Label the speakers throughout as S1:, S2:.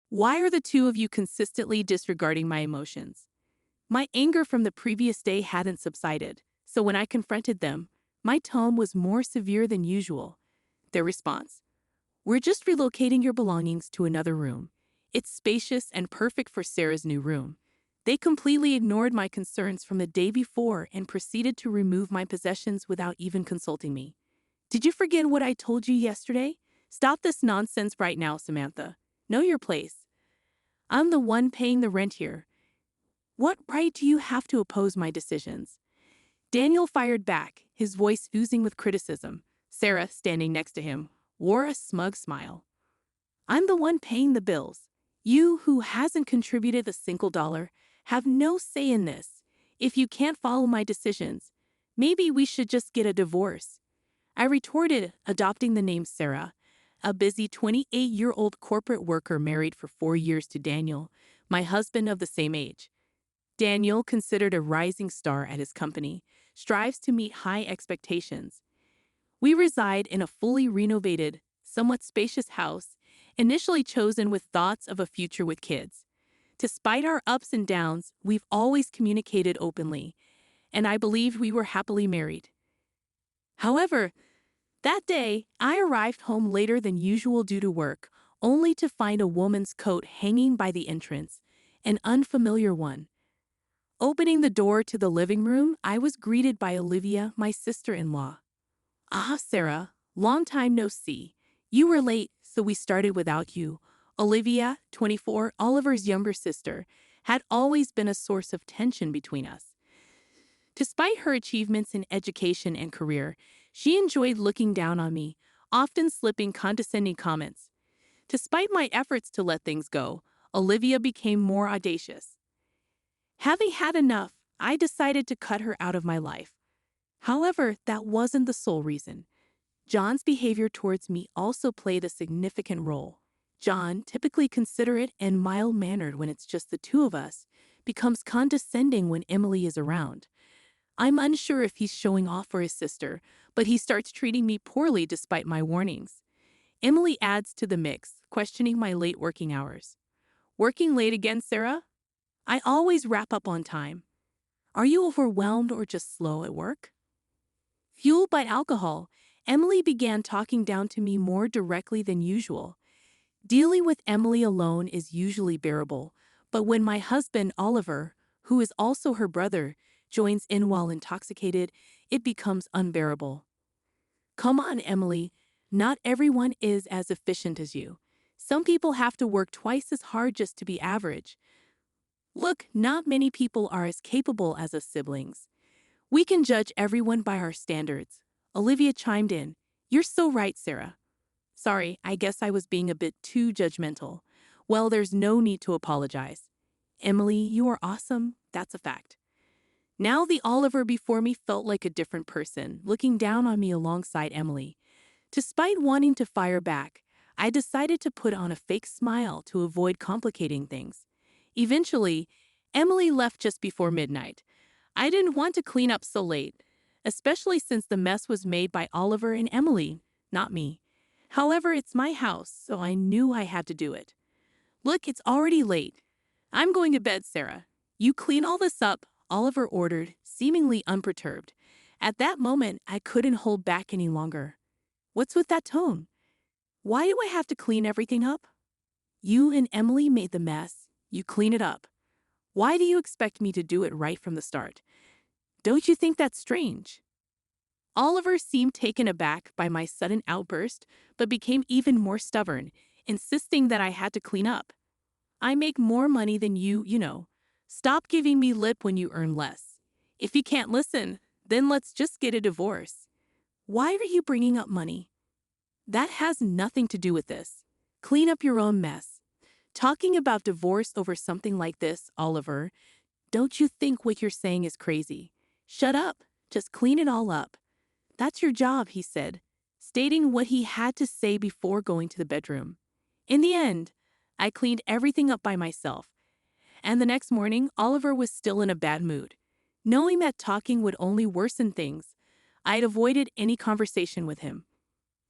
S1: Why are the two of you consistently disregarding my emotions? My anger from the previous day hadn't subsided, so when I confronted them, my tone was more severe than usual. Their response: "We're just relocating your belongings to another room. It's spacious and perfect for Sarah's new room." They completely ignored my concerns from the day before and proceeded to remove my possessions without even consulting me. "Did you forget what I told you yesterday? Stop this nonsense right now, Samantha. Know your place. I'm the one paying the rent here. What right do you have to oppose my decisions?" Daniel fired back, his voice oozing with criticism. Sarah, standing next to him, wore a smug smile. "I'm the one paying the bills. You, who hasn't contributed a single dollar, have no say in this. If you can't follow my decisions, maybe we should just get a divorce." I retorted, adopting the name Sarah, a busy 28-year-old corporate worker married for 4 years to Daniel, my husband of the same age. Daniel, considered a rising star at his company, strives to meet high expectations. We reside in a fully renovated, somewhat spacious house, initially chosen with thoughts of a future with kids. Despite our ups and downs, we've always communicated openly, and I believed we were happily married. However, that day, I arrived home later than usual due to work, only to find a woman's coat hanging by the entrance, an unfamiliar one. Opening the door to the living room, I was greeted by Olivia, my sister-in-law. "Ah, Sarah, long time no see. You were late, so we started without you." Olivia, 24, Oliver's younger sister, had always been a source of tension between us. Despite her achievements in education and career, she enjoyed looking down on me, often slipping condescending comments. Despite my efforts to let things go, Olivia became more audacious. Having had enough, I decided to cut her out of my life. However, that wasn't the sole reason. John's behavior towards me also played a significant role. John, typically considerate and mild-mannered when it's just the two of us, becomes condescending when Emily is around. I'm unsure if he's showing off for his sister, but he starts treating me poorly despite my warnings. Emily adds to the mix, questioning my late working hours. "Working late again, Sarah? I always wrap up on time. Are you overwhelmed or just slow at work?" Fueled by alcohol, Emily began talking down to me more directly than usual. Dealing with Emily alone is usually bearable, but when my husband, Oliver, who is also her brother, joins in while intoxicated, it becomes unbearable. "Come on, Emily. Not everyone is as efficient as you. Some people have to work twice as hard just to be average. Look, not many people are as capable as us siblings. We can judge everyone by our standards." Olivia chimed in. "You're so right, Sarah." "Sorry, I guess I was being a bit too judgmental." "Well, there's no need to apologize. Emily, you are awesome. That's a fact." Now the Oliver before me felt like a different person, looking down on me alongside Emily. Despite wanting to fire back, I decided to put on a fake smile to avoid complicating things. Eventually, Emily left just before midnight. I didn't want to clean up so late, especially since the mess was made by Oliver and Emily, not me. However, it's my house, so I knew I had to do it. "Look, it's already late. I'm going to bed, Sarah. You clean all this up," Oliver ordered, seemingly unperturbed. At that moment, I couldn't hold back any longer. "What's with that tone? Why do I have to clean everything up?" "You and Emily made the mess. You clean it up. Why do you expect me to do it right from the start? Don't you think that's strange?" Oliver seemed taken aback by my sudden outburst, but became even more stubborn, insisting that I had to clean up. "I make more money than you know. Stop giving me lip when you earn less. If you can't listen, then let's just get a divorce. Why are you bringing up money? That has nothing to do with this. Clean up your own mess." Talking about divorce over something like this, Oliver, don't you think what you're saying is crazy? "Shut up. Just clean it all up. That's your job," he said, stating what he had to say before going to the bedroom. In the end, I cleaned everything up by myself. And the next morning, Oliver was still in a bad mood. Knowing that talking would only worsen things, I had avoided any conversation with him.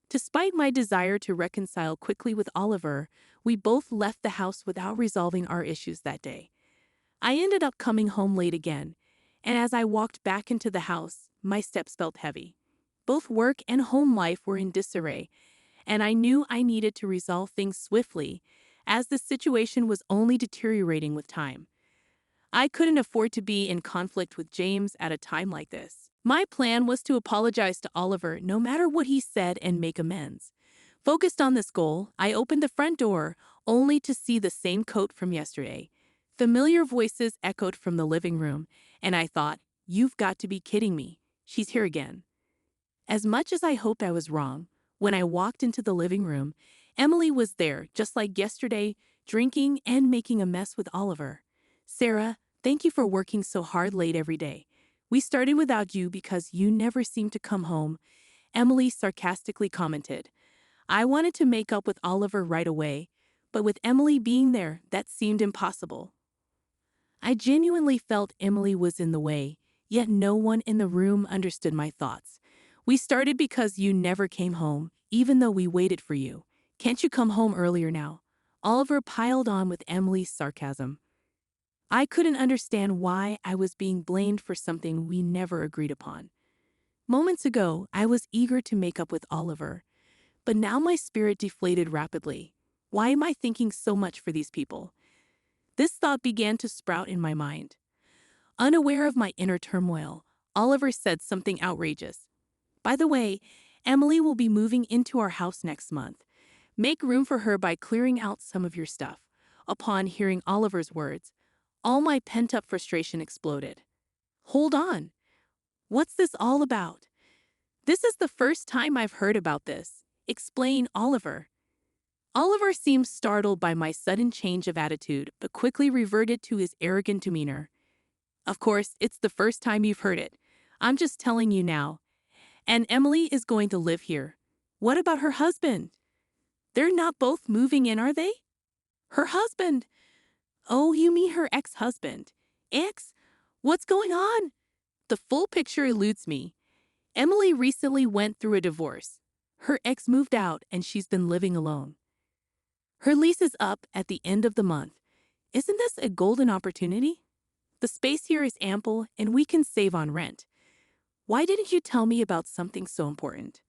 S1: Despite my desire to reconcile quickly with Oliver, we both left the house without resolving our issues that day. I ended up coming home late again, and as I walked back into the house, my steps felt heavy. Both work and home life were in disarray, and I knew I needed to resolve things swiftly, as the situation was only deteriorating with time. I couldn't afford to be in conflict with James at a time like this. My plan was to apologize to Oliver no matter what he said and make amends. Focused on this goal, I opened the front door, only to see the same coat from yesterday. Familiar voices echoed from the living room, and I thought, "You've got to be kidding me. She's here again." As much as I hoped I was wrong, when I walked into the living room, Emily was there, just like yesterday, drinking and making a mess with Oliver. "Sarah, thank you for working so hard late every day. We started without you because you never seemed to come home," Emily sarcastically commented. I wanted to make up with Oliver right away, but with Emily being there, that seemed impossible. I genuinely felt Emily was in the way, yet no one in the room understood my thoughts. "We started because you never came home, even though we waited for you. Can't you come home earlier now?" Oliver piled on with Emily's sarcasm. I couldn't understand why I was being blamed for something we never agreed upon. Moments ago, I was eager to make up with Oliver, but now my spirit deflated rapidly. Why am I thinking so much for these people? This thought began to sprout in my mind. Unaware of my inner turmoil, Oliver said something outrageous. "By the way, Emily will be moving into our house next month. Make room for her by clearing out some of your stuff." Upon hearing Oliver's words, all my pent-up frustration exploded. "Hold on. What's this all about? This is the first time I've heard about this. Explain, Oliver." Oliver seemed startled by my sudden change of attitude, but quickly reverted to his arrogant demeanor. "Of course, it's the first time you've heard it. I'm just telling you now. And Emily is going to live here. What about her husband? They're not both moving in, are they?" "Her husband? Oh, you mean her ex-husband. Ex? What's going on?" The full picture eludes me. Emily recently went through a divorce. Her ex moved out and she's been living alone. Her lease is up at the end of the month. Isn't this a golden opportunity? The space here is ample and we can save on rent. Why didn't you tell me about something so important?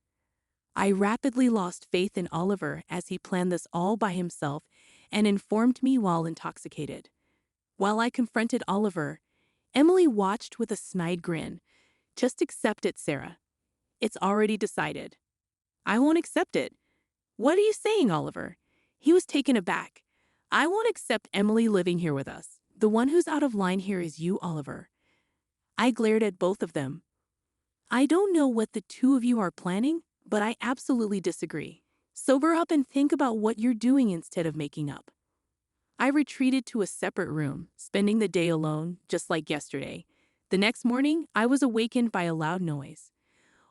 S1: I rapidly lost faith in Oliver as he planned this all by himself and informed me while intoxicated. While I confronted Oliver, Emily watched with a snide grin. "Just accept it, Sarah. It's already decided." "I won't accept it." "What are you saying, Oliver?" He was taken aback. "I won't accept Emily living here with us. The one who's out of line here is you, Oliver." I glared at both of them. "I don't know what the two of you are planning, but I absolutely disagree. Sober up and think about what you're doing instead of making up." I retreated to a separate room, spending the day alone, just like yesterday. The next morning, I was awakened by a loud noise.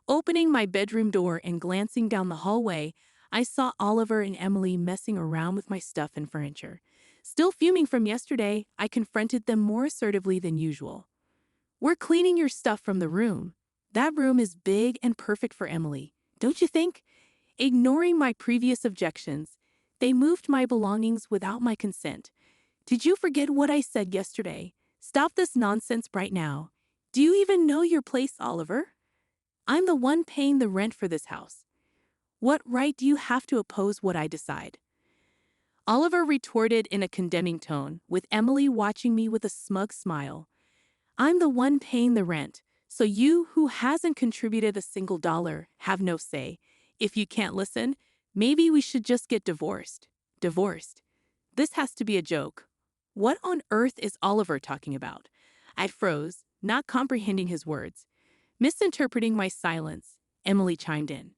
S1: Opening my bedroom door and glancing down the hallway, I saw Oliver and Emily messing around with my stuff and furniture. Still fuming from yesterday, I confronted them more assertively than usual. "We're cleaning your stuff from the room. That room is big and perfect for Emily, don't you think?" Ignoring my previous objections, they moved my belongings without my consent. "Did you forget what I said yesterday? Stop this nonsense right now. Do you even know your place, Oliver? I'm the one paying the rent for this house. What right do you have to oppose what I decide?" Oliver retorted in a condemning tone, with Emily watching me with a smug smile. "I'm the one paying the rent, so you, who hasn't contributed a single dollar, have no say. If you can't listen, maybe we should just get divorced." Divorced? This has to be a joke. What on earth is Oliver talking about? I froze, not comprehending his words. Misinterpreting my silence, Emily chimed in.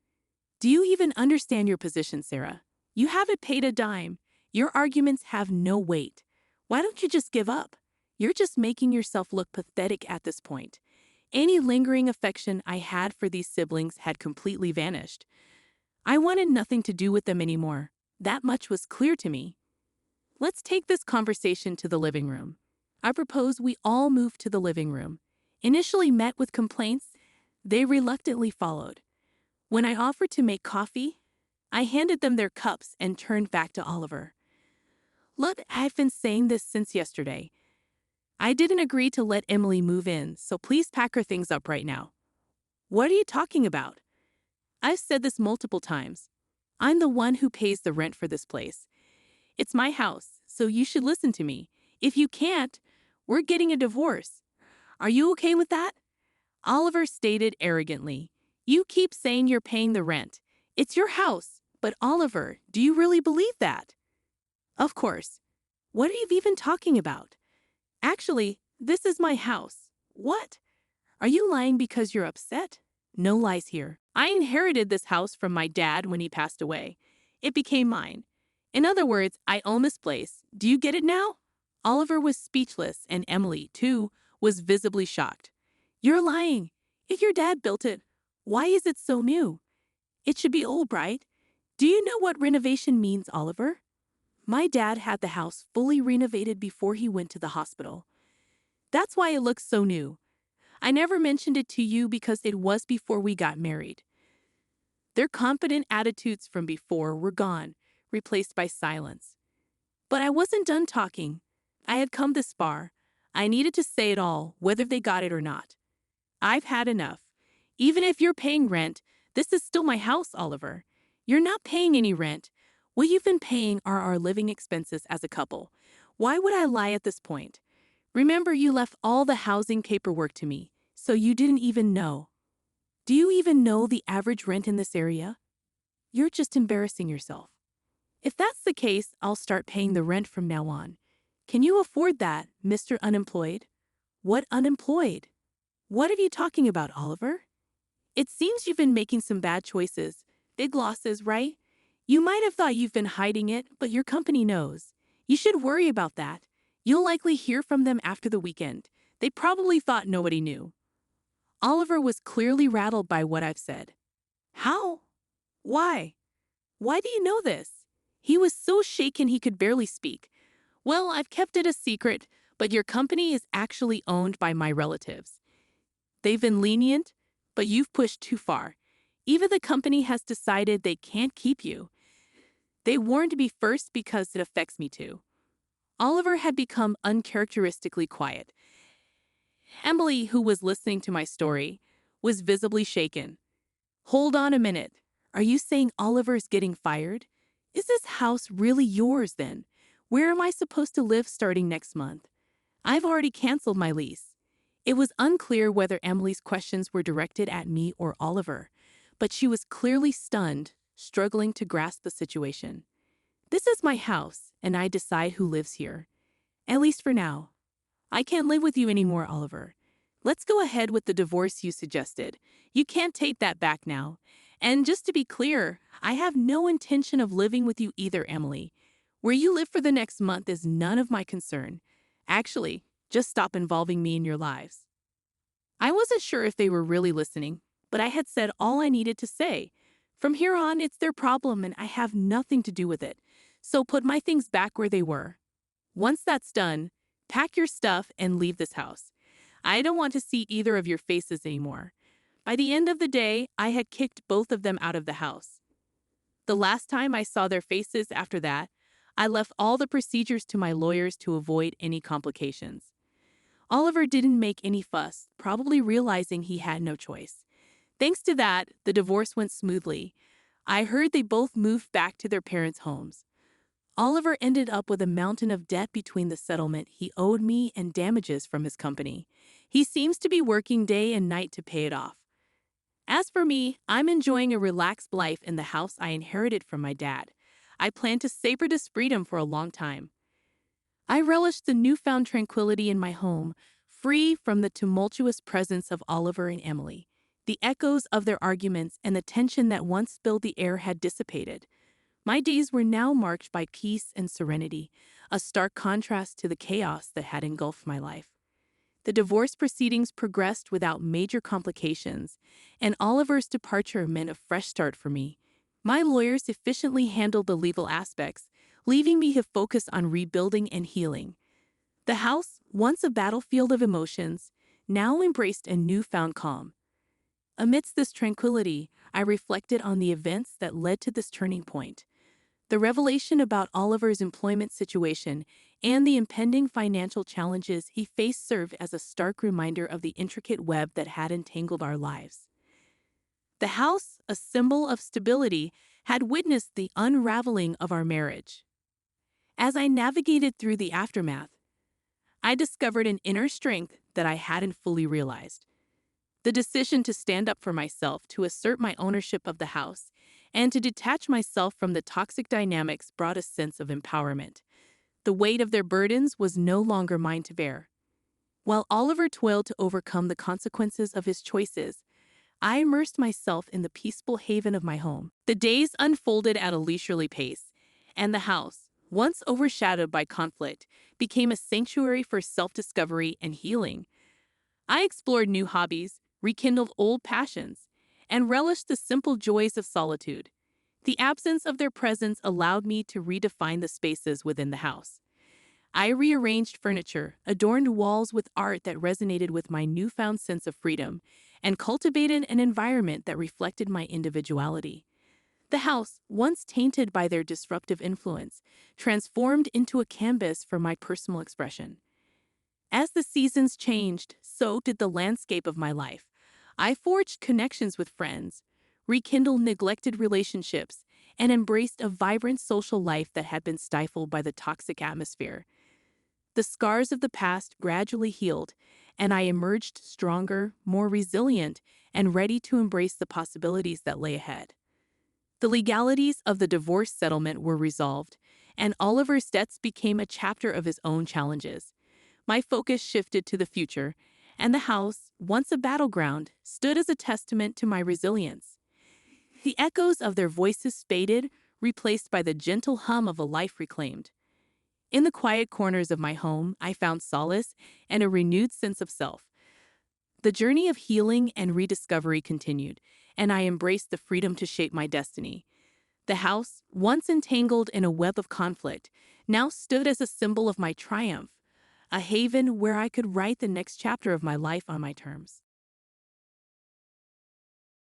S1: "Do you even understand your position, Sarah? You haven't paid a dime. Your arguments have no weight. Why don't you just give up? You're just making yourself look pathetic at this point." Any lingering affection I had for these siblings had completely vanished. I wanted nothing to do with them anymore. That much was clear to me. "Let's take this conversation to the living room." I propose we all move to the living room. Initially met with complaints, they reluctantly followed. When I offered to make coffee, I handed them their cups and turned back to Oliver. Look, I've been saying this since yesterday. I didn't agree to let Emily move in, so please pack her things up right now. What are you talking about? I've said this multiple times. I'm the one who pays the rent for this place. It's my house, so you should listen to me. If you can't, we're getting a divorce. Are you okay with that? Oliver stated arrogantly. You keep saying you're paying the rent. It's your house. But Oliver, do you really believe that? Of course. What are you even talking about? Actually, this is my house. What? Are you lying because you're upset? No lies here. I inherited this house from my dad when he passed away. It became mine. In other words, I own this place. Do you get it now? Oliver was speechless, and Emily, too, was visibly shocked. You're lying. If your dad built it, why is it so new? It should be old, right? Do you know what renovation means, Oliver? My dad had the house fully renovated before he went to the hospital. That's why it looks so new. I never mentioned it to you because it was before we got married. Their confident attitudes from before were gone, replaced by silence. But I wasn't done talking. I had come this far. I needed to say it all, whether they got it or not. I've had enough. Even if you're paying rent, this is still my house, Oliver. You're not paying any rent. What you've been paying are our living expenses as a couple. Why would I lie at this point? Remember, you left all the housing paperwork to me, so you didn't even know. Do you even know the average rent in this area? You're just embarrassing yourself. If that's the case, I'll start paying the rent from now on. Can you afford that, Mr. Unemployed? What unemployed? What are you talking about, Oliver? It seems you've been making some bad choices. Big losses, right? You might have thought you've been hiding it, but your company knows. You should worry about that. You'll likely hear from them after the weekend. They probably thought nobody knew. Oliver was clearly rattled by what I've said. How? Why? Why do you know this? He was so shaken he could barely speak. Well, I've kept it a secret, but your company is actually owned by my relatives. They've been lenient, but you've pushed too far. Even the company has decided they can't keep you. They warned me first because it affects me too. Oliver had become uncharacteristically quiet. Emily, who was listening to my story, was visibly shaken. Hold on a minute. Are you saying Oliver's getting fired? Is this house really yours then? Where am I supposed to live starting next month? I've already canceled my lease. It was unclear whether Emily's questions were directed at me or Oliver, but she was clearly stunned, struggling to grasp the situation. This is my house, and I decide who lives here. At least for now. I can't live with you anymore, Oliver. Let's go ahead with the divorce you suggested. You can't take that back now. And just to be clear, I have no intention of living with you either, Emily. Where you live for the next month is none of my concern. Actually, just stop involving me in your lives. I wasn't sure if they were really listening, but I had said all I needed to say. From here on, it's their problem and I have nothing to do with it. So put my things back where they were. Once that's done, pack your stuff and leave this house. I don't want to see either of your faces anymore. By the end of the day, I had kicked both of them out of the house. The last time I saw their faces after that, I left all the procedures to my lawyers to avoid any complications. Oliver didn't make any fuss, probably realizing he had no choice. Thanks to that, the divorce went smoothly. I heard they both moved back to their parents' homes. Oliver ended up with a mountain of debt between the settlement he owed me and damages from his company. He seems to be working day and night to pay it off. As for me, I'm enjoying a relaxed life in the house I inherited from my dad. I plan to savor this freedom for a long time. I relished the newfound tranquility in my home, free from the tumultuous presence of Oliver and Emily. The echoes of their arguments and the tension that once filled the air had dissipated. My days were now marked by peace and serenity, a stark contrast to the chaos that had engulfed my life. The divorce proceedings progressed without major complications, and Oliver's departure meant a fresh start for me. My lawyers efficiently handled the legal aspects, leaving me to focus on rebuilding and healing. The house, once a battlefield of emotions, now embraced a newfound calm. Amidst this tranquility, I reflected on the events that led to this turning point. The revelation about Oliver's employment situation and the impending financial challenges he faced served as a stark reminder of the intricate web that had entangled our lives. The house, a symbol of stability, had witnessed the unraveling of our marriage. As I navigated through the aftermath, I discovered an inner strength that I hadn't fully realized. The decision to stand up for myself, to assert my ownership of the house, and to detach myself from the toxic dynamics brought a sense of empowerment. The weight of their burdens was no longer mine to bear. While Oliver toiled to overcome the consequences of his choices, I immersed myself in the peaceful haven of my home. The days unfolded at a leisurely pace, and the house, once overshadowed by conflict, became a sanctuary for self-discovery and healing. I explored new hobbies, rekindled old passions, and relished the simple joys of solitude. The absence of their presence allowed me to redefine the spaces within the house. I rearranged furniture, adorned walls with art that resonated with my newfound sense of freedom, and cultivated an environment that reflected my individuality. The house, once tainted by their disruptive influence, transformed into a canvas for my personal expression. As the seasons changed, so did the landscape of my life. I forged connections with friends, rekindled neglected relationships, and embraced a vibrant social life that had been stifled by the toxic atmosphere. The scars of the past gradually healed, and I emerged stronger, more resilient, and ready to embrace the possibilities that lay ahead. The legalities of the divorce settlement were resolved, and Oliver's debts became a chapter of his own challenges. My focus shifted to the future, and the house, once a battleground, stood as a testament to my resilience. The echoes of their voices faded, replaced by the gentle hum of a life reclaimed. In the quiet corners of my home, I found solace and a renewed sense of self. The journey of healing and rediscovery continued, and I embraced the freedom to shape my destiny. The house, once entangled in a web of conflict, now stood as a symbol of my triumph, a haven where I could write the next chapter of my life on my terms.